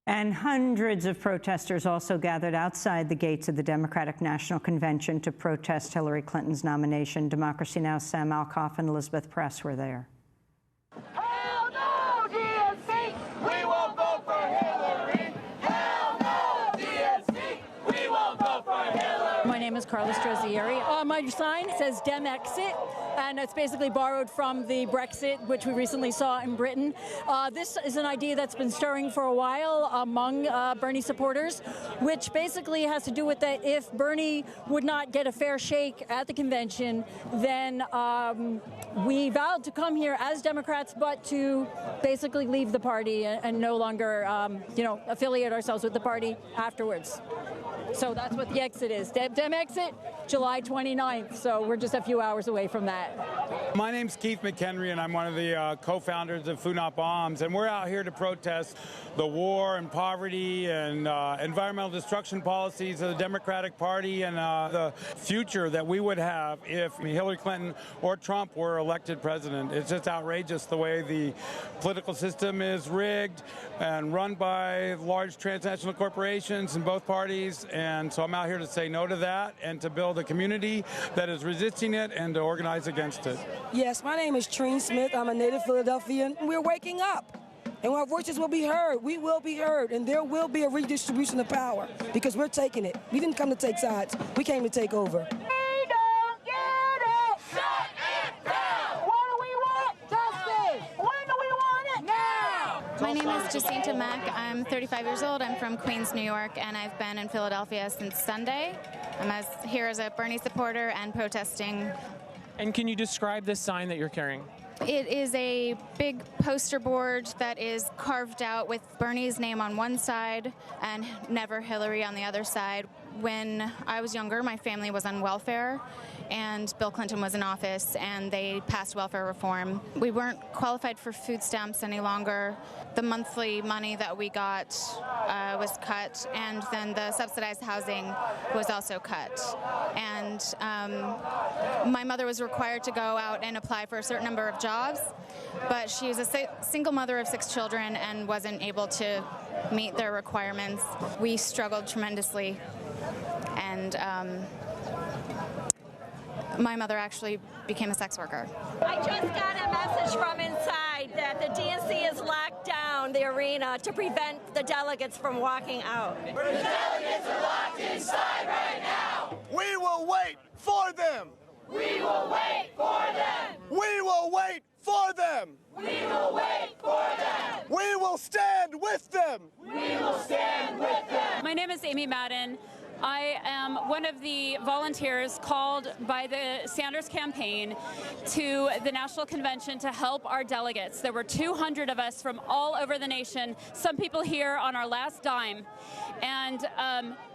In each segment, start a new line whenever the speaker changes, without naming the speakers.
And hundreds of protesters also gathered outside the gates of the Democratic National Convention to protest Hillary Clinton's nomination. Democracy Now!'s Sam Alcoff and Elizabeth Press were there.
Hell no, DNC! We won't vote for Hillary! Hell no, DNC! We won't vote for Hillary!
My name is Carla Strozzieri. My sign says Dem Exit, and it's basically borrowed from the Brexit, which we recently saw in Britain. This is an idea that's been stirring for a while among Bernie supporters, which basically has to do with that if Bernie would not get a fair shake at the convention, then we vowed to come here as Democrats, but to basically leave the party and no longer, affiliate ourselves with the party afterwards. So that's what the exit is. Dem Exit, July 29th. So we're just a few hours away from that.
My name's Keith McHenry, and I'm one of the co-founders of Food Not Bombs. And we're out here to protest the war and poverty and environmental destruction policies of the Democratic Party and the future that we would have if Hillary Clinton or Trump were elected president. It's just outrageous the way the political system is rigged and run by large transnational corporations in both parties. And so I'm out here to say no to that and to build a community that is resisting it and to organize against it.
Yes, my name is Treen Smith. I'm a native Philadelphian. We're waking up, and our voices will be heard. We will be heard, and there will be a redistribution of power because we're taking it. We didn't come to take sides. We came to take over.
We don't get it! Shut it down! What do we want? Justice! When do we want it? Now!
My name is Jacinta Mack. I'm 35 years old. I'm from Queens, New York, and I've been in Philadelphia since Sunday. I'm here as a Bernie supporter and protesting.
And can you describe this sign that you're carrying?
It is a big poster board that is carved out with Bernie's name on one side and never Hillary on the other side. When I was younger, my family was on welfare, and Bill Clinton was in office, and they passed welfare reform. We weren't qualified for food stamps any longer. The monthly money that we got was cut, and then the subsidized housing was also cut. And my mother was required to go out and apply for a certain number of jobs, but she was a single mother of 6 children and wasn't able to meet their requirements. We struggled tremendously, and my mother actually became a sex worker.
I just got a message from inside that the DNC has locked down the arena to prevent the delegates from walking out.
The delegates are locked inside right now! We will wait for them! We will wait for them! We will wait for them! We will wait for them! We will stand with them! We will stand with them!
My name is Amy Madden. I am one of the volunteers called by the Sanders campaign to the National Convention to help our delegates. There were 200 of us from all over the nation, some people here on our last dime. And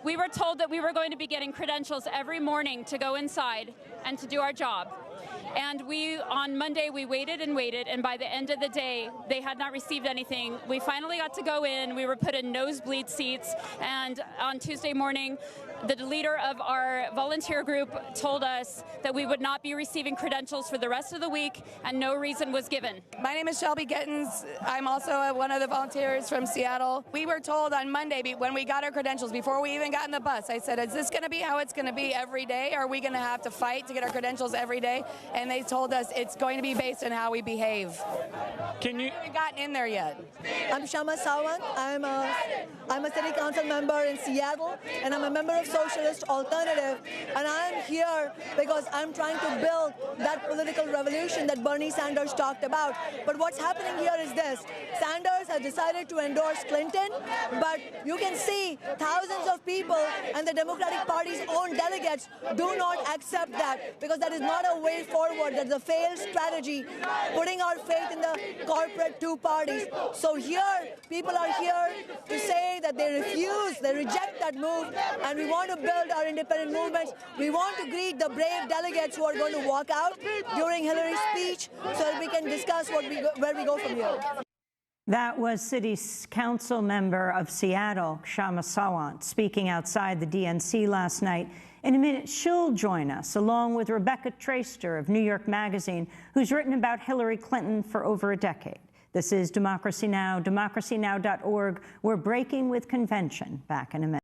we were told that we were going to be getting credentials every morning to go inside and to do our job. And on Monday, we waited, and by the end of the day, they had not received anything. We finally got to go in. We were put in nosebleed seats, and on Tuesday morning, the leader of our volunteer group told us that we would not be receiving credentials for the rest of the week, and no reason was given.
My name is Shelby Gittens. I'm also one of the volunteers from Seattle. We were told on Monday when we got our credentials, before we even got in the bus, I said, is this going to be how it's going to be every day? Are we going to have to fight to get our credentials every day? And they told us it's going to be based on how we behave.
Can you?
We haven't gotten in there yet.
I'm Shama Sawant. I'm a city council member in Seattle, and I'm a member of Socialist Alternative. And I'm here because I'm trying to build that political revolution that Bernie Sanders talked about. But what's happening here is this. Sanders has decided to endorse Clinton, but you can see thousands of people and the Democratic Party's own delegates do not accept that, because that is not a way forward. That's a failed strategy, putting our faith in the corporate 2 parties. So here, people are here to say that they reject that move, and we want to build our independent movements. We want to greet the brave delegates who are going to walk out during Hillary's speech so that we can discuss where we go from here.
That was City Council member of Seattle, Shama Sawant, speaking outside the DNC last night. In a minute, she'll join us, along with Rebecca Traister of New York Magazine, who's written about Hillary Clinton for over a decade. This is Democracy Now!, democracynow.org. We're breaking with convention. Back in a minute.